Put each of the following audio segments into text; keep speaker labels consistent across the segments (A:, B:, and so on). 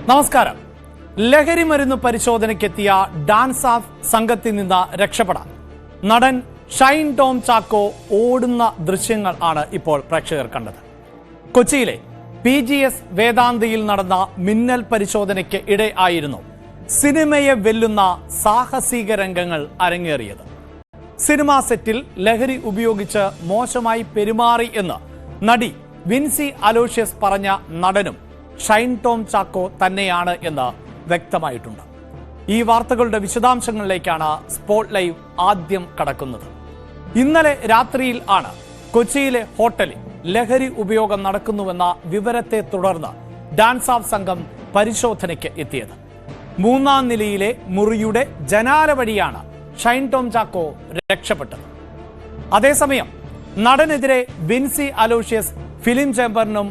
A: നമസ്കാരം. ലഹരി മരുന്ന് പരിശോധനയ്ക്കെത്തിയ ഡാൻസ് ഓഫ് സംഘത്തിൽ നിന്ന് രക്ഷപ്പെടാൻ നടൻ ഷൈൻ ടോം ചാക്കോ ഓടുന്ന ദൃശ്യങ്ങൾ ആണ് ഇപ്പോൾ പ്രേക്ഷകർ കണ്ടത്. കൊച്ചിയിലെ PGS വേദാന്തയിൽ നടന്ന മിന്നൽ പരിശോധനയ്ക്ക് ഇടെ ആയിരുന്നു സിനിമയെ വെല്ലുന്ന സാഹസിക രംഗങ്ങൾ അരങ്ങേറിയത്. സിനിമാ സെറ്റിൽ ലഹരി ഉപയോഗിച്ച് മോശമായി പെരുമാറി എന്ന് നടി വിൻസി അലോഷ്യസ് പറഞ്ഞ നടനും ഷൈൻ ടോം ചാക്കോ തന്നെയാണ് എന്ന് വ്യക്തമായിട്ടുണ്ട്. ഈ വാർത്തകളുടെ വിശദാംശങ്ങളിലേക്കാണ് സ്പോട്ട് ലൈവ് ആദ്യം കടക്കുന്നത്. ഇന്നലെ രാത്രിയിൽ ആണ് കൊച്ചിയിലെ ഹോട്ടലിൽ ലഹരി ഉപയോഗം നടക്കുന്നുവെന്ന വിവരത്തെ തുടർന്ന് ഡാൻസ് ഓഫ് സംഘം പരിശോധനയ്ക്ക് എത്തിയത്. 3-ാം നിലയിലെ മുറിയുടെ ജനാല വഴിയാണ് ഷൈൻ ടോം ചാക്കോ രക്ഷപ്പെട്ടത്. അതേസമയം നടനെതിരെ വിൻസി അലോഷ്യസ് ഫിലിം ചേംബറിനും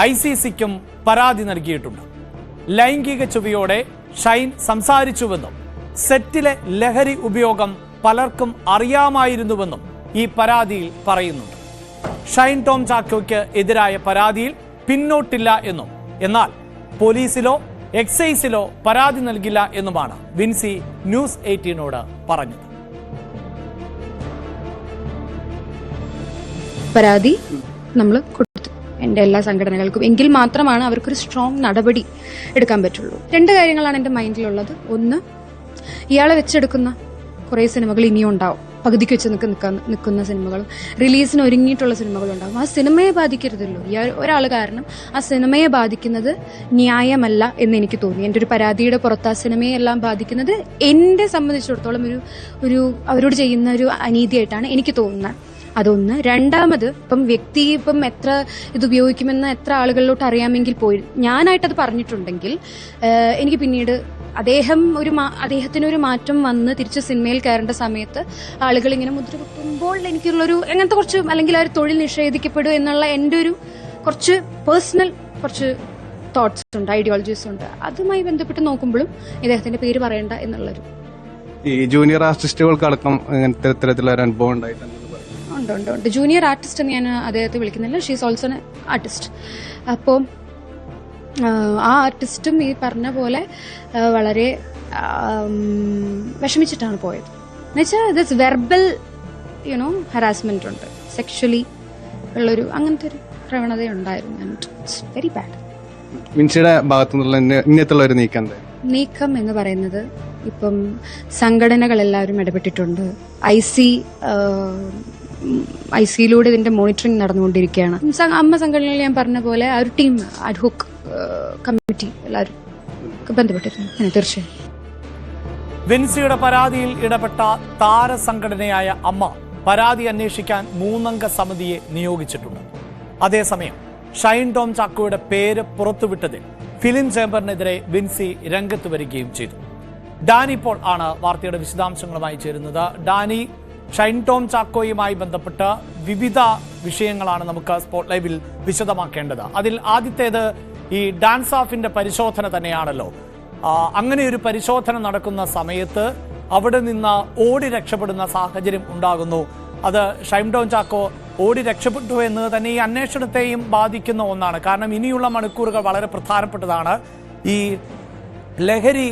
A: ICCക്കും പരാതി നൽകിയിട്ടുണ്ട്. ലൈംഗിക ചുവയോടെ ഷൈൻ സംസാരിച്ചുവെന്നും സെറ്റിലെ ലഹരി ഉപയോഗം പലർക്കും അറിയാമായിരുന്നുവെന്നും ഈ പരാതിയിൽ പറയുന്നുണ്ട്. ഷൈൻ ടോം ചാക്കോയ്ക്ക് എതിരായ പരാതിയിൽ പിന്നോട്ടില്ല എന്നും എന്നാൽ പോലീസിലോ എക്സൈസിലോ പരാതി നൽകില്ല എന്നുമാണ് വിൻസി ന്യൂസ് 18നോട് പറഞ്ഞത്.
B: പരാതി നമ്മൾ കൊടുത്തു എൻ്റെ എല്ലാ സംഘടനകൾക്കും. എങ്കിൽ മാത്രമാണ് അവർക്കൊരു സ്ട്രോങ് നടപടി എടുക്കാൻ പറ്റുള്ളൂ. 2 കാര്യങ്ങളാണ് എൻ്റെ മൈൻഡിലുള്ളത്. ഒന്ന്, ഇയാളെ വെച്ചെടുക്കുന്ന കുറേ സിനിമകൾ ഇനിയും ഉണ്ടാവും. പകുതിക്ക് വെച്ച് നിൽക്കുന്ന സിനിമകളും റിലീസിന് ഒരുങ്ങിയിട്ടുള്ള സിനിമകളും ഉണ്ടാകും. ആ സിനിമയെ ബാധിക്കരുതല്ലോ. ഒരാൾ കാരണം ആ സിനിമയെ ബാധിക്കുന്നത് ന്യായമല്ല എന്ന് എനിക്ക് തോന്നി. എൻ്റെ ഒരു പരാതിയുടെ പുറത്ത് ആ സിനിമയെല്ലാം ബാധിക്കുന്നത് എന്നെ സംബന്ധിച്ചിടത്തോളം ഒരു അവരോട് ചെയ്യുന്ന ഒരു അനീതിയായിട്ടാണ് എനിക്ക് തോന്നുന്നത്. അതൊന്ന്. രണ്ടാമത്, വ്യക്തി എത്ര ഇത് ഉപയോഗിക്കുമെന്ന് എത്ര ആളുകളിലോട്ട് അറിയാമെങ്കിൽ പോയി ഞാനായിട്ടത് പറഞ്ഞിട്ടുണ്ടെങ്കിൽ എനിക്ക് പിന്നീട് അദ്ദേഹത്തിനൊരു മാറ്റം വന്ന് തിരിച്ച് സിനിമയിൽ കയറേണ്ട സമയത്ത് ആളുകൾ ഇങ്ങനെ മുദ്ര കുത്തുമ്പോൾ എനിക്കുള്ളൊരു അങ്ങനത്തെ കുറച്ച്, അല്ലെങ്കിൽ ആ ഒരു തൊഴിൽ നിഷേധിക്കപ്പെടും എന്നുള്ള എൻ്റെ ഒരു കുറച്ച് പേഴ്സണൽ തോട്ട്സ് ഉണ്ട്, ഐഡിയോളജീസ് ഉണ്ട്. അതുമായി ബന്ധപ്പെട്ട് നോക്കുമ്പോഴും ഇദ്ദേഹത്തിന്റെ പേര് പറയണ്ട എന്നുള്ളൊരു
C: ഈ ജൂനിയർ ആർട്ടിസ്റ്റുകൾക്കടക്കം ഇങ്ങനത്തെ ഇത്തരത്തിലുള്ള ഒരു അനുഭവം ഉണ്ടായിട്ടുണ്ട്.
B: ഉണ്ട്. ജൂനിയർ ആർട്ടിസ്റ്റ് എന്ന് ഞാൻ അദ്ദേഹത്തെ വിളിക്കുന്നില്ല. She's also an artist. അപ്പോൾ ആ ആർട്ടിസ്റ്റും ഈ പറഞ്ഞ പോലെ വളരെ വിഷമിച്ചിട്ടാണ് പോയത്. എന്നുവെച്ചാൽ ദിസ് വെർബൽ ഹറാസ്മെന്റ് ഉണ്ട്, സെക്ഷലി ഉള്ളൊരു അങ്ങനത്തെ ഒരു പ്രവണത ഉണ്ടായിരുന്നു. It's very bad.
C: വിൻസിയുടെ ഭാഗത്തുനിന്നുള്ള ഇന്നത്തുള്ള ഒരു നീക്കം
B: എന്ന് പറയുന്നത് സംഘടനകളെല്ലാവരും ഇടപെട്ടിട്ടുണ്ട്. IC-യിലൂടെ ഇതിന്റെ മോണിറ്ററിംഗ് നടന്നുകൊണ്ടിരിക്കുകയാണ്. അമ്മ സംഘടനയിൽ ഞാൻ പറഞ്ഞ പോലെ ആ ഒരു ടീം അഡ്ഹോക് കമ്മിറ്റി എല്ലാവരും ബന്ധപ്പെട്ടിരുന്നു. തീർച്ചയായും
A: വിൻസിയുടെ പരാതിയിൽ ഇടപെട്ട താരസംഘടനയായ അമ്മ പരാതി അന്വേഷിക്കാൻ 3-അംഗ സമിതിയെ നിയോഗിച്ചിട്ടുണ്ട്. അതേസമയം ഷൈൻ ടോം ചാക്കോയുടെ പേര് പുറത്തുവിട്ടതിൽ ഫിലിം ചേംബറിനെതിരെ വിൻസി രംഗത്ത് വരികയും ചെയ്തു. ഡാനി ഇപ്പോൾ ആണ് വാർത്തയുടെ വിശദാംശങ്ങളുമായി ചേരുന്നത്. ഡാനി, ഷൈൻ ടോം ചാക്കോയുമായി ബന്ധപ്പെട്ട് വിവിധ വിഷയങ്ങളാണ് നമുക്ക് സ്പോട്ട് ലൈവിൽ വിശദമാക്കേണ്ടത്. അതിൽ ആദ്യത്തേത് ഈ ഡാൻസ് ഓഫിന്റെ പരിശോധന തന്നെയാണല്ലോ. അങ്ങനെ ഒരു പരിശോധന നടക്കുന്ന സമയത്ത് അവിടെ നിന്ന് ഓടി രക്ഷപ്പെടുന്ന സാഹചര്യം ഉണ്ടാകുന്നു. അത് ഷൈൻ ടോം ചാക്കോ ഓടി രക്ഷപ്പെട്ടു എന്ന് തന്നെ ഈ അന്വേഷണത്തെയും ബാധിക്കുന്ന ഒന്നാണ്. കാരണം ഇനിയുള്ള മണിക്കൂറുകൾ വളരെ പ്രധാനപ്പെട്ടതാണ്. ഈ ലഹരി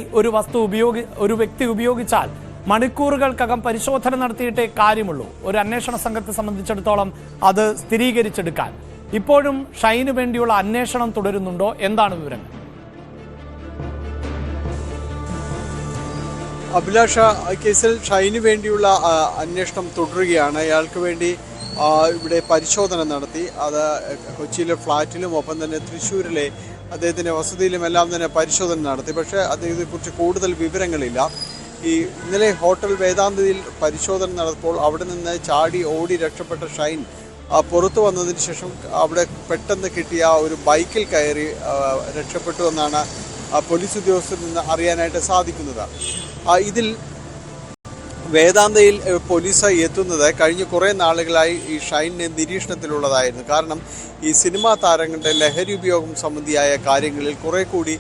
A: ഒരു വ്യക്തി ഉപയോഗിച്ചാൽ മണിക്കൂറുകൾക്കകം പരിശോധന നടത്തിയിട്ടേ കാര്യമുള്ളൂ. ഒരു അന്വേഷണ സംഘത്തെ സംബന്ധിച്ചിടത്തോളം അത് സ്ഥിരീകരിച്ചെടുക്കാൻ ഇപ്പോഴും ഷൈന് വേണ്ടിയുള്ള അന്വേഷണം തുടരുന്നുണ്ടോ? എന്താണ് വിവരങ്ങൾ?
D: അഭിലാഷ, കേസിൽ ഷൈന് വേണ്ടിയുള്ള അന്വേഷണം തുടരുകയാണ്. അയാൾക്ക് വേണ്ടി ഇവിടെ പരിശോധന നടത്തി. അത് കൊച്ചിയിലെ ഫ്ളാറ്റിലും ഒപ്പം തന്നെ തൃശ്ശൂരിലെ അദ്ദേഹത്തിൻ്റെ വസതിയിലും എല്ലാം തന്നെ പരിശോധന നടത്തി. പക്ഷേ അദ്ദേഹത്തെക്കുറിച്ച് കൂടുതൽ വിവരങ്ങളില്ല. ഇന്നലെ ഹോട്ടൽ വേദാന്തയിൽ പരിശോധന നടത്തിയപ്പോൾ അവിടെ നിന്ന് ചാടി ഓടി രക്ഷപ്പെട്ട ഷൈൻ പുറത്തു വന്നതിന് ശേഷം അവിടെ പെട്ടെന്ന് കിട്ടിയ ഒരു ബൈക്കിൽ കയറി രക്ഷപ്പെട്ടു എന്നാണ് പോലീസ് ഉദ്യോഗസ്ഥരിൽ നിന്ന് അറിയാനായിട്ട് സാധിക്കുന്നത്. ഇതിൽ വേദാന്തയിൽ പോലീസ് എത്തുന്നത് കഴിഞ്ഞ കുറേ നാളുകളായി ഈ ഷൈനിനെ നിരീക്ഷണത്തിലുള്ളതായിരുന്നു. കാരണം ഈ സിനിമാ താരങ്ങളുടെ ലഹരി ഉപയോഗം സംബന്ധിയായ കാര്യങ്ങളിൽ കുറെ കൂടി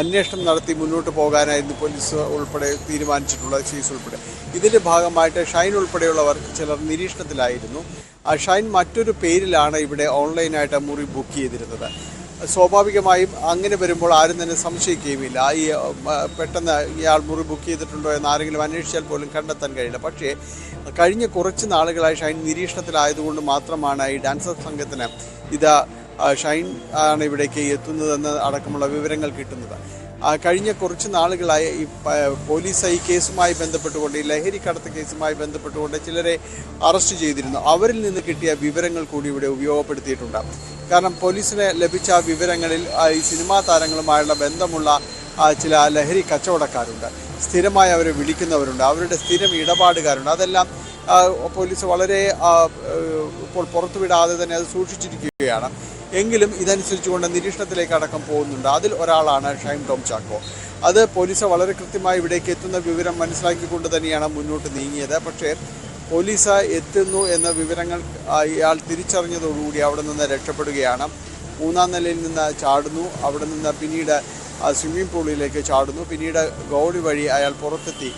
D: അന്വേഷണം നടത്തി മുന്നോട്ട് പോകാനായിരുന്നു പോലീസ് ഉൾപ്പെടെ തീരുമാനിച്ചിട്ടുള്ളത്, കേസ് ഉൾപ്പെടെ. ഇതിൻ്റെ ഭാഗമായിട്ട് ഷൈൻ ഉൾപ്പെടെയുള്ളവർ ചിലർ നിരീക്ഷണത്തിലായിരുന്നു. ഷൈൻ മറ്റൊരു പേരിലാണ് ഇവിടെ ഓൺലൈനായിട്ട് മുറി ബുക്ക് ചെയ്തിരുന്നത്. സ്വാഭാവികമായും അങ്ങനെ വരുമ്പോൾ ആരും തന്നെ സംശയിക്കുകയുമില്ല. ഈ പെട്ടെന്ന് ഇയാൾ മുറി ബുക്ക് ചെയ്തിട്ടുണ്ടോ എന്ന് ആരെങ്കിലും അന്വേഷിച്ചാൽ പോലും കണ്ടെത്താൻ കഴിയില്ല. പക്ഷേ കഴിഞ്ഞ കുറച്ച് നാളുകളായി ഷൈൻ നിരീക്ഷണത്തിലായതുകൊണ്ട് മാത്രമാണ് ഈ ഡാൻസർ സംഘത്തിന് ഇത് ഷൈൻ ആണ് ഇവിടേക്ക് എത്തുന്നതെന്ന് അടക്കമുള്ള വിവരങ്ങൾ കിട്ടുന്നത്. കഴിഞ്ഞ കുറച്ച് നാളുകളായി ഈ പോലീസ് ഈ കേസുമായി ബന്ധപ്പെട്ടുകൊണ്ട് ഈ ലഹരി കടത്ത് കേസുമായി ബന്ധപ്പെട്ടുകൊണ്ട് ചിലരെ അറസ്റ്റ് ചെയ്തിരുന്നു. അവരിൽ നിന്ന് കിട്ടിയ വിവരങ്ങൾ കൂടി ഇവിടെ ഉപയോഗപ്പെടുത്തിയിട്ടുണ്ട്. കാരണം പോലീസിന് ലഭിച്ച വിവരങ്ങളിൽ ഈ സിനിമാ താരങ്ങളുമായുള്ള ബന്ധമുള്ള ചില ലഹരി കച്ചവടക്കാരുണ്ട്, സ്ഥിരമായി അവരെ വിളിക്കുന്നവരുണ്ട്, അവരുടെ സ്ഥിരം ഇടപാടുകാരുണ്ട്. അതെല്ലാം പോലീസ് വളരെ ഇപ്പോൾ പുറത്തുവിടാതെ തന്നെ അത് സൂക്ഷിച്ചിരിക്കുകയാണ്. എങ്കിലും ഇതനുസരിച്ചുകൊണ്ട് നിരീക്ഷണത്തിലേക്ക് അടക്കം പോകുന്നുണ്ട്. അതിൽ ഒരാളാണ് ഷൈൻ ടോം ചാക്കോ. അത് പോലീസ് വളരെ കൃത്യമായി ഇവിടേക്ക് എത്തുന്ന വിവരം മനസ്സിലാക്കിക്കൊണ്ട് തന്നെയാണ് മുന്നോട്ട് നീങ്ങിയത്. പക്ഷേ പോലീസ് എത്തുന്നു എന്ന വിവരങ്ങൾ ഇയാൾ തിരിച്ചറിഞ്ഞതോടുകൂടി അവിടെ നിന്ന് രക്ഷപ്പെടുകയാണ്. 3-ാം നിലയിൽ നിന്ന് ചാടുന്നു. അവിടെ നിന്ന് പിന്നീട് സ്വിമ്മിംഗ് പൂളിലേക്ക് ചാടുന്നു. പിന്നീട് ഗോഡി വഴി അയാൾ പുറത്തെത്തി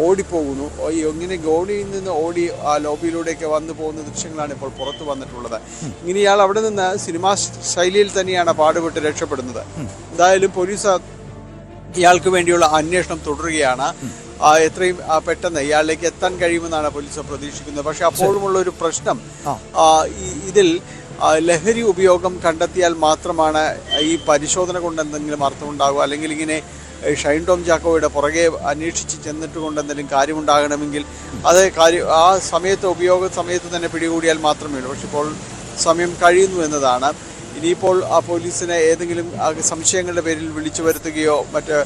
D: ഓടിപ്പോകുന്നു. ഇങ്ങനെ ഗോഡിയിൽ നിന്ന് ഓടി ആ ലോബിയിലൂടെയൊക്കെ വന്നു പോകുന്ന ദൃശ്യങ്ങളാണ് ഇപ്പോൾ പുറത്തു വന്നിട്ടുള്ളത്. ഇങ്ങനെ ഇയാൾ അവിടെ നിന്ന് സിനിമാ ശൈലിയിൽ തന്നെയാണ് പാടുപെട്ട് രക്ഷപ്പെടുന്നത്. എന്തായാലും പോലീസ് ഇയാൾക്ക് വേണ്ടിയുള്ള അന്വേഷണം തുടരുകയാണ്. എത്രയും പെട്ടെന്ന് ഇയാളിലേക്ക് എത്താൻ കഴിയുമെന്നാണ് പോലീസ് പ്രതീക്ഷിക്കുന്നത്. പക്ഷെ അപ്പോഴുമുള്ള ഒരു പ്രശ്നം, ഇതിൽ ലഹരി ഉപയോഗം കണ്ടെത്തിയാൽ മാത്രമാണ് ഈ പരിശോധന കൊണ്ട് എന്തെങ്കിലും അർത്ഥമുണ്ടാകുക, അല്ലെങ്കിൽ ഇങ്ങനെ ഷൈൻ ടോം ചാക്കോയുടെ പുറകെ അന്വേഷിച്ച് ചെന്നിട്ട് കൊണ്ട് എന്തെങ്കിലും കാര്യമുണ്ടാകണമെങ്കിൽ അത് ആ ഉപയോഗ സമയത്ത് തന്നെ പിടികൂടിയാൽ മാത്രമേ ഉള്ളൂ. പക്ഷെ ഇപ്പോൾ സമയം കഴിയുന്നു എന്നതാണ്. ഇനിയിപ്പോൾ ആ പോലീസിനെ ഏതെങ്കിലും സാംശയങ്ങളുടെ പേരിൽ വിളിച്ചു വരുത്തുകയോ മറ്റ്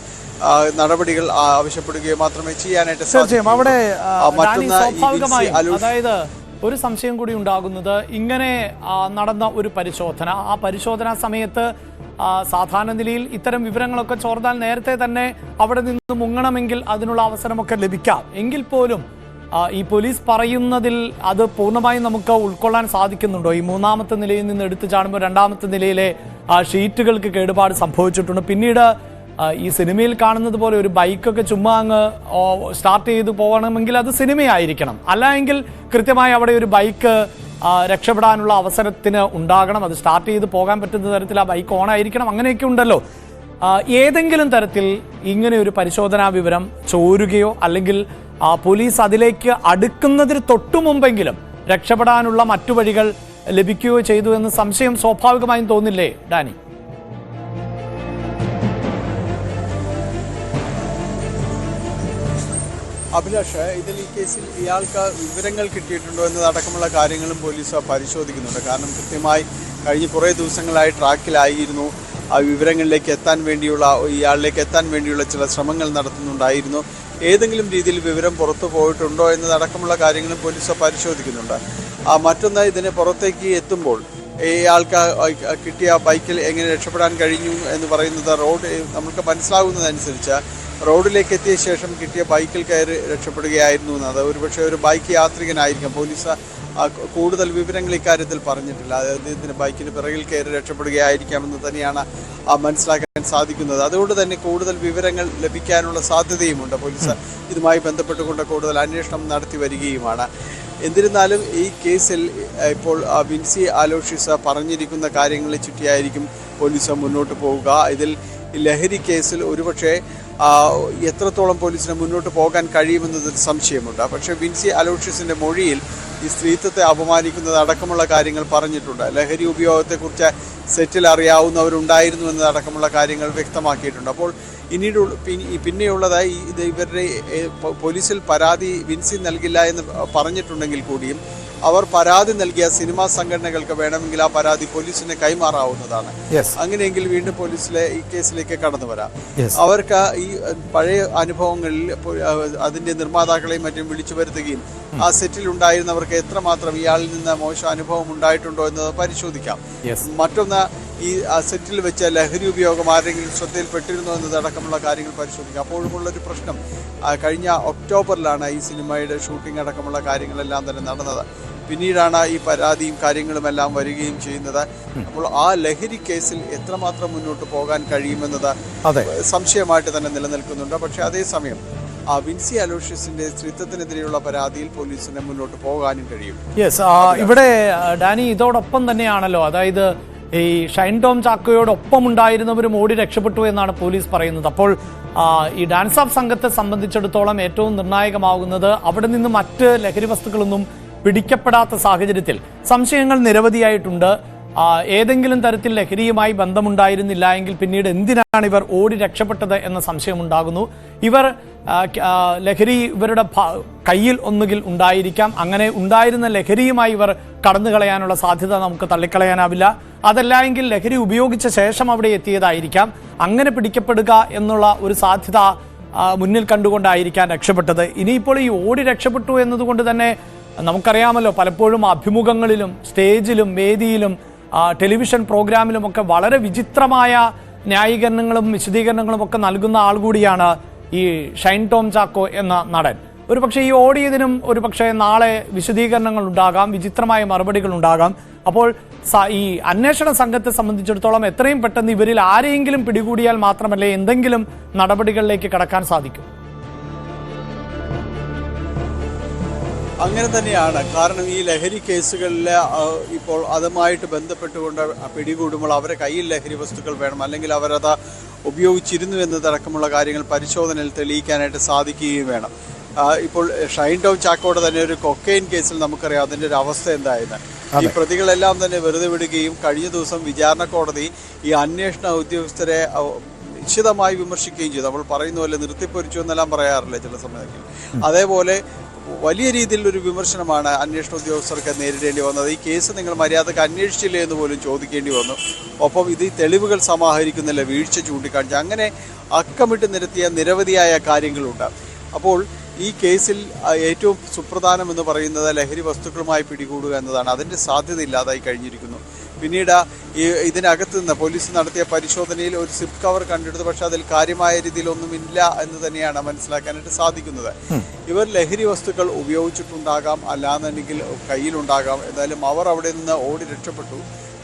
D: നടപടികൾ ആവശ്യപ്പെടുകയോ മാത്രമേ ചെയ്യാനായിട്ട് സാധിക്കൂ.
A: അവിടെ അതായത് ഒരു സംശയം കൂടി ഉണ്ടാകുന്നത്, ഇങ്ങനെ നടന്ന ഒരു പരിശോധന, ആ പരിശോധനാ സമയത്ത് സാധാരണ നിലയിൽ ഇത്തരം വിവരങ്ങളൊക്കെ ചോർന്നാൽ നേരത്തെ തന്നെ അവിടെ നിന്ന് മുങ്ങണമെങ്കിൽ അതിനുള്ള അവസരമൊക്കെ ലഭിക്കാം. എങ്കിൽ പോലും ഈ പോലീസ് പറയുന്നതിൽ അത് പൂർണ്ണമായും നമുക്ക് ഉൾക്കൊള്ളാൻ സാധിക്കുന്നുണ്ടോ? ഈ 3-ാമത്തെ നിലയിൽ നിന്ന് എടുത്തു ചാടുമ്പോൾ 2-ാമത്തെ നിലയിലെ ഷീറ്റുകൾക്ക് കേടുപാട് സംഭവിച്ചിട്ടുണ്ട്. പിന്നീട് ഈ സിനിമയിൽ കാണുന്നത് പോലെ ഒരു ബൈക്കൊക്കെ ചുമ്മാ അങ്ങ് സ്റ്റാർട്ട് ചെയ്ത് പോകണമെങ്കിൽ അത് സിനിമയായിരിക്കണം. അല്ല എങ്കിൽ കൃത്യമായി അവിടെ ഒരു ബൈക്ക് രക്ഷപ്പെടാനുള്ള അവസരത്തിന് ഉണ്ടാകണം. അത് സ്റ്റാർട്ട് ചെയ്ത് പോകാൻ പറ്റുന്ന തരത്തിൽ ആ ബൈക്ക് ഓണായിരിക്കണം. അങ്ങനെയൊക്കെ ഉണ്ടല്ലോ. ഏതെങ്കിലും തരത്തിൽ ഇങ്ങനെ ഒരു പരിശോധനാ വിവരം ചോരുകയോ അല്ലെങ്കിൽ പോലീസ് അതിലേക്ക് അടുക്കുന്നതിന് തൊട്ടു മുമ്പെങ്കിലും രക്ഷപ്പെടാനുള്ള മറ്റു വഴികൾ ലഭിക്കുകയോ ചെയ്തു എന്ന് സംശയം സ്വാഭാവികമായും തോന്നില്ലേ ഡാനി?
D: അഭിലാഷ്, ഇതിൽ ഈ കേസിൽ ഇയാൾക്ക് വിവരങ്ങൾ കിട്ടിയിട്ടുണ്ടോ എന്നതടക്കമുള്ള കാര്യങ്ങളും പോലീസ് പരിശോധിക്കുന്നുണ്ട്. കാരണം കൃത്യമായി കഴിഞ്ഞ കുറേ ദിവസങ്ങളായി ട്രാക്കിലായിരുന്നു. ആ വിവരങ്ങളിലേക്ക് എത്താൻ വേണ്ടിയുള്ള, ഇയാളിലേക്ക് എത്താൻ വേണ്ടിയുള്ള ചില ശ്രമങ്ങൾ നടത്തുന്നുണ്ടായിരുന്നു. ഏതെങ്കിലും രീതിയിൽ വിവരം പുറത്തു പോയിട്ടുണ്ടോ എന്നതടക്കമുള്ള കാര്യങ്ങളും പോലീസ് പരിശോധിക്കുന്നുണ്ട്. മറ്റൊന്ന്, ഇതിന് പുറത്തേക്ക് എത്തുമ്പോൾ ഇയാൾക്ക് കിട്ടിയ ബൈക്കിൽ എങ്ങനെ രക്ഷപ്പെടാൻ കഴിഞ്ഞു എന്ന് പറയുന്നത് നമുക്ക് മനസ്സിലാകുന്നതനുസരിച്ച് റോഡിലേക്ക് എത്തിയ ശേഷം കിട്ടിയ ബൈക്കിൽ കയറി രക്ഷപ്പെടുകയായിരുന്നു എന്നത്. ഒരുപക്ഷെ ഒരു ബൈക്ക് യാത്രികനായിരിക്കാം. പോലീസ് കൂടുതൽ വിവരങ്ങൾ ഇക്കാര്യത്തിൽ പറഞ്ഞിട്ടില്ല. അദ്ദേഹത്തിന് ബൈക്കിന് പിറകിൽ കയറി രക്ഷപ്പെടുകയായിരിക്കാമെന്ന് തന്നെയാണ് മനസ്സിലാക്കാൻ സാധിക്കുന്നത്. അതുകൊണ്ട് തന്നെ കൂടുതൽ വിവരങ്ങൾ ലഭിക്കാനുള്ള സാധ്യതയുമുണ്ട്. പോലീസ് ഇതുമായി ബന്ധപ്പെട്ടുകൊണ്ട് കൂടുതൽ അന്വേഷണം നടത്തി വരികയുമാണ്. എന്നിരുന്നാലും ഈ കേസിൽ ഇപ്പോൾ വിൻസി അലോഷ്യസ് പറഞ്ഞിരിക്കുന്ന കാര്യങ്ങളെ ചുറ്റിയായിരിക്കും പോലീസ് മുന്നോട്ട് പോവുക. ഇതിൽ ലഹരി കേസിൽ ഒരുപക്ഷെ എത്രത്തോളം പോലീസിന് മുന്നോട്ട് പോകാൻ കഴിയുമെന്നതിൽ സംശയമുണ്ട്. പക്ഷേ വിൻസി അലോഷ്യസിൻ്റെ മൊഴിയിൽ ഈ സ്ത്രീത്വത്തെ അപമാനിക്കുന്നത് അടക്കമുള്ള കാര്യങ്ങൾ പറഞ്ഞിട്ടുണ്ട്. ലഹരി ഉപയോഗത്തെക്കുറിച്ച് സെറ്റിൽ അറിയാവുന്നവരുണ്ടായിരുന്നു എന്നതടക്കമുള്ള കാര്യങ്ങൾ വ്യക്തമാക്കിയിട്ടുണ്ട്. അപ്പോൾ പിന്നെയുള്ളതായി ഇവരുടെ പോലീസിൽ പരാതി വിൻസി നൽകില്ല എന്ന് പറഞ്ഞിട്ടുണ്ടെങ്കിൽ കൂടിയും അവർ പരാതി നൽകിയ സിനിമാ സംഘടനകൾക്ക് വേണമെങ്കിൽ ആ പരാതി പോലീസിന് കൈമാറാവുന്നതാണ്. അങ്ങനെയെങ്കിൽ വീണ്ടും പോലീസിലെ ഈ കേസിലേക്ക് കടന്നു വരാം. അവർക്ക് ഈ പഴയ അനുഭവങ്ങളിൽ അതിന്റെ നിർമ്മാതാക്കളെയും മറ്റും വിളിച്ചു വരുത്തുകയും ആ സെറ്റിൽ ഉണ്ടായിരുന്നവർക്ക് എത്രമാത്രം ഇയാളിൽ നിന്ന് മോശം അനുഭവം ഉണ്ടായിട്ടുണ്ടോ എന്നത് പരിശോധിക്കാം. മറ്റൊന്ന്, ഈ സെറ്റിൽ വെച്ച ലഹരി ഉപയോഗം ആരെങ്കിലും ശ്രദ്ധയിൽപ്പെട്ടിരുന്നോ എന്നതടക്കമുള്ള കാര്യങ്ങൾ പരിശോധിക്കാം. അപ്പോഴുമുള്ളൊരു പ്രശ്നം, കഴിഞ്ഞ ഒക്ടോബറിലാണ് ഈ സിനിമയുടെ ഷൂട്ടിംഗ് അടക്കമുള്ള കാര്യങ്ങളെല്ലാം തന്നെ നടന്നത്. പിന്നീടാണ് ഈ പരാതിയും കാര്യങ്ങളുമെല്ലാം വരികയും ചെയ്യുന്നത്. അപ്പോൾ ആ ലഹരി കേസിൽ എത്രമാത്രം മുന്നോട്ട് പോകാൻ കഴിയുമെന്നത് സംശയമായിട്ട് തന്നെ നിലനിൽക്കുന്നുണ്ട്. പക്ഷേ അതേസമയം വിൻസി അലോഷ്യസിന്റെ സ്ത്രീത്വത്തിനെതിരെയുള്ള പരാതിയിൽ പോലീസിന് മുന്നോട്ട് പോകാനും കഴിയും.
A: ഇവിടെ ഡാനി, ഇതോടൊപ്പം തന്നെയാണല്ലോ, അതായത് ഈ ഷൈൻ ടോം ചാക്കോയോടൊപ്പം ഉണ്ടായിരുന്നവരും ഓടി രക്ഷപ്പെട്ടു എന്നാണ് പോലീസ് പറയുന്നത്. അപ്പോൾ ഈ ഡാൻസ് ഓഫ് സംഘത്തെ സംബന്ധിച്ചിടത്തോളം ഏറ്റവും നിർണായകമാകുന്നത് അവിടെ നിന്ന് മറ്റ് ലഹരി വസ്തുക്കളൊന്നും പിടിക്കപ്പെടാത്ത സാഹചര്യത്തിൽ സംശയങ്ങൾ നിരവധിയായിട്ടുണ്ട്. ഏതെങ്കിലും തരത്തിൽ ലഹരിയുമായി ബന്ധമുണ്ടായിരുന്നില്ല എങ്കിൽ പിന്നീട് എന്തിനാണ് ഇവർ ഓടി രക്ഷപ്പെട്ടത് എന്ന സംശയമുണ്ടാകുന്നു. ഇവർ ലഹരി ഇവരുടെ കയ്യിൽ ഒന്നുകിൽ ഉണ്ടായിരിക്കാം. അങ്ങനെ ഉണ്ടായിരുന്ന ലഹരിയുമായി ഇവർ കടന്നു കളയാനുള്ള സാധ്യത നമുക്ക് തള്ളിക്കളയാനാവില്ല. അതല്ല എങ്കിൽ ലഹരി ഉപയോഗിച്ച ശേഷം അവിടെ എത്തിയതായിരിക്കാം. അങ്ങനെ പിടിക്കപ്പെടുക എന്നുള്ള ഒരു സാധ്യത മുന്നിൽ കണ്ടുകൊണ്ടായിരിക്കാം രക്ഷപ്പെട്ടത്. ഇനിയിപ്പോൾ ഈ ഓടി രക്ഷപ്പെട്ടു എന്നതുകൊണ്ട് തന്നെ നമുക്കറിയാമല്ലോ, പലപ്പോഴും അഭിമുഖങ്ങളിലും സ്റ്റേജിലും വേദിയിലും ടെലിവിഷൻ പ്രോഗ്രാമിലുമൊക്കെ വളരെ വിചിത്രമായ ന്യായീകരണങ്ങളും വിശദീകരണങ്ങളും ഒക്കെ നൽകുന്ന ആൾ കൂടിയാണ് ഈ ഷൈൻ ടോം ചാക്കോ എന്ന നടൻ. ഒരുപക്ഷെ ഈ ഓടിയതിനും ഒരുപക്ഷെ നാളെ വിശദീകരണങ്ങൾ ഉണ്ടാകാം, വിചിത്രമായ മറുപടികൾ ഉണ്ടാകാം. അപ്പോൾ ഈ അന്വേഷണ സംഘത്തെ സംബന്ധിച്ചിടത്തോളം എത്രയും പെട്ടെന്ന് ഇവരിൽ ആരെയെങ്കിലും പിടികൂടിയാൽ മാത്രമല്ലേ എന്തെങ്കിലും നടപടികളിലേക്ക് കടക്കാൻ സാധിക്കും.
D: അങ്ങനെ തന്നെയാണ്. കാരണം ഈ ലഹരി കേസുകളിൽ ഇപ്പോൾ അതുമായിട്ട് ബന്ധപ്പെട്ടുകൊണ്ട് പിടികൂടുമ്പോൾ അവരെ കയ്യിൽ ലഹരി വസ്തുക്കൾ വേണം, അല്ലെങ്കിൽ അവരത് ഉപയോഗിച്ചിരുന്നു എന്നതടക്കമുള്ള കാര്യങ്ങൾ പരിശോധനയിൽ തെളിയിക്കാനായിട്ട് സാധിക്കുകയും വേണം. ഇപ്പോൾ ഷൈൻ ടോം ചാക്കോയുടെ തന്നെ ഒരു കൊക്കൈൻ കേസിൽ നമുക്കറിയാം അതിൻ്റെ ഒരു അവസ്ഥ എന്തായിരുന്നു. ഈ പ്രതികളെല്ലാം തന്നെ വെറുതെ വിടുകയും കഴിഞ്ഞ ദിവസം വിചാരണ കോടതി ഈ അന്വേഷണ ഉദ്യോഗസ്ഥരെ നിശ്ചിതമായി വിമർശിക്കുകയും ചെയ്തു. നമ്മൾ പറയുന്ന പോലെ നിർത്തിപ്പൊരിച്ചു എന്നെല്ലാം പറയാറില്ലേ ചില സമയങ്ങളിൽ, അതേപോലെ വലിയ രീതിയിലൊരു വിമർശനമാണ് അന്വേഷണ ഉദ്യോഗസ്ഥർക്ക് നേരിടേണ്ടി വന്നത്. ഈ കേസ് നിങ്ങൾ മര്യാദക്ക് അന്വേഷിച്ചില്ലേ എന്ന് പോലും ചോദിക്കേണ്ടി വന്നു. ഒപ്പം ഇത് തെളിവുകൾ സമാഹരിക്കുന്നില്ല, വീഴ്ച ചൂണ്ടിക്കാണിച്ചു, അങ്ങനെ അക്കമിട്ട് നിരത്തിയ നിരവധിയായ കാര്യങ്ങളുണ്ട്. അപ്പോൾ ഈ കേസിൽ ഏറ്റവും സുപ്രധാനം എന്ന് പറയുന്നത് ലഹരി വസ്തുക്കളുമായി പിടികൂടുക എന്നതാണ്. അതിൻ്റെ സാധ്യത ഇല്ലാതായി കഴിഞ്ഞിരിക്കുന്നു. പിന്നീട് ഇതിനകത്ത് നിന്ന് പോലീസ് നടത്തിയ പരിശോധനയിൽ ഒരു സിപ്പ് കവർ കണ്ടെടുത്തു, പക്ഷെ അതിൽ കാര്യമായ രീതിയിലൊന്നുമില്ല എന്ന് തന്നെയാണ് മനസ്സിലാക്കാനായിട്ട് സാധിക്കുന്നത്. ഇവർ ലഹരി വസ്തുക്കൾ ഉപയോഗിച്ചിട്ടുണ്ടാകാം, അല്ലാന്നുണ്ടെങ്കിൽ കയ്യിലുണ്ടാകാം. എന്തായാലും അവർ അവിടെ നിന്ന് ഓടി രക്ഷപ്പെട്ടു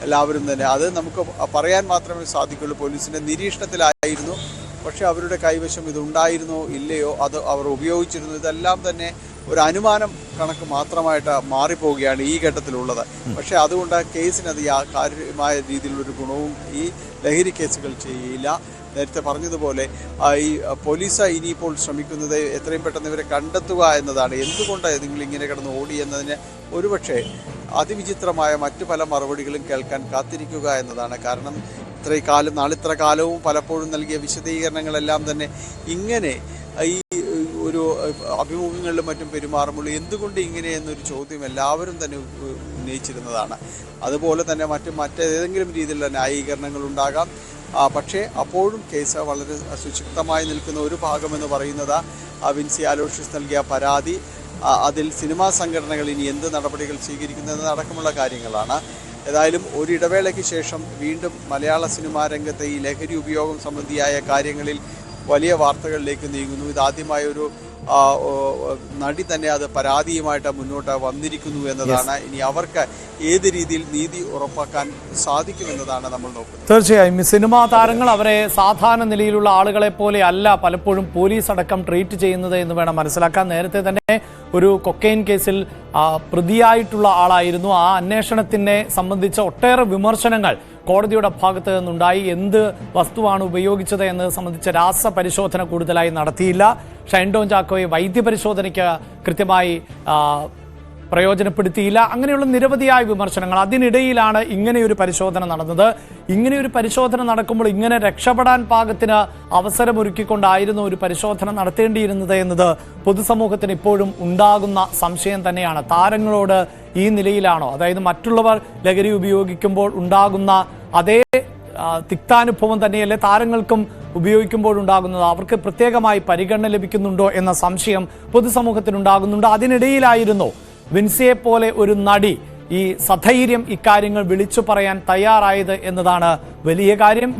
D: എല്ലാവരും തന്നെ. അത് നമുക്ക് പറയാൻ മാത്രമേ സാധിക്കുള്ളൂ. പോലീസിൻ്റെ നിരീക്ഷണത്തിലായിരുന്നു, പക്ഷെ അവരുടെ കൈവശം ഇതുണ്ടായിരുന്നോ ഇല്ലയോ, അത് അവർ ഉപയോഗിച്ചിരുന്നു, ഇതെല്ലാം തന്നെ ഒരു അനുമാനം കണക്ക് മാത്രമായിട്ട് മാറിപ്പോവുകയാണ് ഈ ഘട്ടത്തിലുള്ളത്. പക്ഷേ അതുകൊണ്ട് കേസിനത് കാര്യമായ രീതിയിലുള്ളൊരു ഗുണവും ഈ ലഹരി കേസുകൾ ചെയ്യില്ല. നേരത്തെ പറഞ്ഞതുപോലെ ഈ പോലീസ് ഇനിയിപ്പോൾ ശ്രമിക്കുന്നത് എത്രയും പെട്ടെന്ന് ഇവരെ കണ്ടെത്തുക എന്നതാണ്. എന്തുകൊണ്ട് നിങ്ങൾ ഇങ്ങനെ കിടന്ന് ഓടി എന്നതിന് ഒരുപക്ഷെ അതിവിചിത്രമായ മറ്റു പല മറുപടികളും കേൾക്കാൻ കാത്തിരിക്കുക എന്നതാണ്. കാരണം ഇത്രയും കാലം നാളിത്ര കാലവും പലപ്പോഴും നൽകിയ വിശദീകരണങ്ങളെല്ലാം തന്നെ ഇങ്ങനെ ഈ ഒരു അഭിമുഖങ്ങളിലും മറ്റും പെരുമാറുമ്പോൾ എന്തുകൊണ്ട് ഇങ്ങനെ എന്നൊരു ചോദ്യം എല്ലാവരും തന്നെ ഉന്നയിച്ചിരുന്നതാണ്. അതുപോലെ തന്നെ മറ്റേതെങ്കിലും രീതിയിലുള്ള ന്യായീകരണങ്ങൾ ഉണ്ടാകാം. പക്ഷേ അപ്പോഴും കേസ് വളരെ സുശക്തമായി നിൽക്കുന്ന ഒരു ഭാഗമെന്ന് പറയുന്നത് വിൻസി അലോഷ്യസ് നൽകിയ പരാതി, അതിൽ സിനിമാ സംഘടനകൾ ഇനി എന്ത് നടപടികൾ സ്വീകരിക്കുന്നതെന്ന് അടക്കമുള്ള കാര്യങ്ങളാണ്. ഏതായാലും ഒരിടവേളയ്ക്ക് ശേഷം വീണ്ടും മലയാള സിനിമാ രംഗത്തെ ഈ ലഹരി ഉപയോഗം സംബന്ധിയായ കാര്യങ്ങളിൽ വലിയ വാർത്തകളിലേക്ക് നീങ്ങുന്നു. ഇതാദ്യമായ ഒരു നടി തന്നെ അത് പരാതിയുമായിട്ട് മുന്നോട്ട് വന്നിരിക്കുന്നു എന്നതാണ്. ഇനി അവർക്ക് ഏത് രീതിയിൽ നീതി ഉറപ്പാക്കാൻ സാധിക്കുമെന്നതാണ് നമ്മൾ നോക്കുന്നത്.
A: തീർച്ചയായും സിനിമാ താരങ്ങൾ അവരെ സാധാരണ നിലയിലുള്ള ആളുകളെ പോലെ അല്ല പലപ്പോഴും പോലീസ് അടക്കം ട്രീറ്റ് ചെയ്യുന്നത് എന്ന് വേണം മനസ്സിലാക്കാൻ. നേരത്തെ തന്നെ ഒരു കൊക്കൈൻ കേസിൽ പ്രതിയായിട്ടുള്ള ആളായിരുന്നു. ആ അന്വേഷണത്തിനെ സംബന്ധിച്ച ഒട്ടേറെ വിമർശനങ്ങൾ കോടതിയുടെ ഭാഗത്ത് നിന്നുണ്ടായി. എന്ത് വസ്തുവാണ് ഉപയോഗിച്ചത് എന്നത് സംബന്ധിച്ച രാസപരിശോധന കൂടുതലായി നടത്തിയില്ല. ഷൈൻ ടോം ചാക്കോയെ വൈദ്യപരിശോധനയ്ക്ക് കൃത്യമായി പ്രയോജനപ്പെടുത്തിയില്ല. അങ്ങനെയുള്ള നിരവധിയായ വിമർശനങ്ങൾ. അതിനിടയിലാണ് ഇങ്ങനെയൊരു പരിശോധന നടന്നത്. ഇങ്ങനെയൊരു പരിശോധന നടക്കുമ്പോൾ ഇങ്ങനെ രക്ഷപ്പെടാൻ പാകത്തിന് അവസരമൊരുക്കിക്കൊണ്ടായിരുന്നു ഒരു പരിശോധന നടത്തേണ്ടിയിരുന്നത് എന്നത് പൊതുസമൂഹത്തിന് ഇപ്പോഴും ഉണ്ടാകുന്ന സംശയം തന്നെയാണ്. താരങ്ങളോട് ഈ നിലയിലാണോ, അതായത് മറ്റുള്ളവർ ലഹരി ഉപയോഗിക്കുമ്പോൾ ഉണ്ടാകുന്ന അതേ തിക്താനുഭവം തന്നെയല്ലേ താരങ്ങൾക്കും ഉപയോഗിക്കുമ്പോഴുണ്ടാകുന്നത്? അവർക്ക് പ്രത്യേകമായി പരിഗണന ലഭിക്കുന്നുണ്ടോ എന്ന സംശയം പൊതുസമൂഹത്തിനുണ്ടാകുന്നുണ്ട്. അതിനിടയിലായിരുന്നു വിൻസിയെ പോലെ ഒരു നടി ഈ സധൈര്യം ഇക്കാര്യങ്ങൾ വിളിച്ചു പറയാൻ തയ്യാറായത് എന്നതാണ് വലിയ കാര്യം.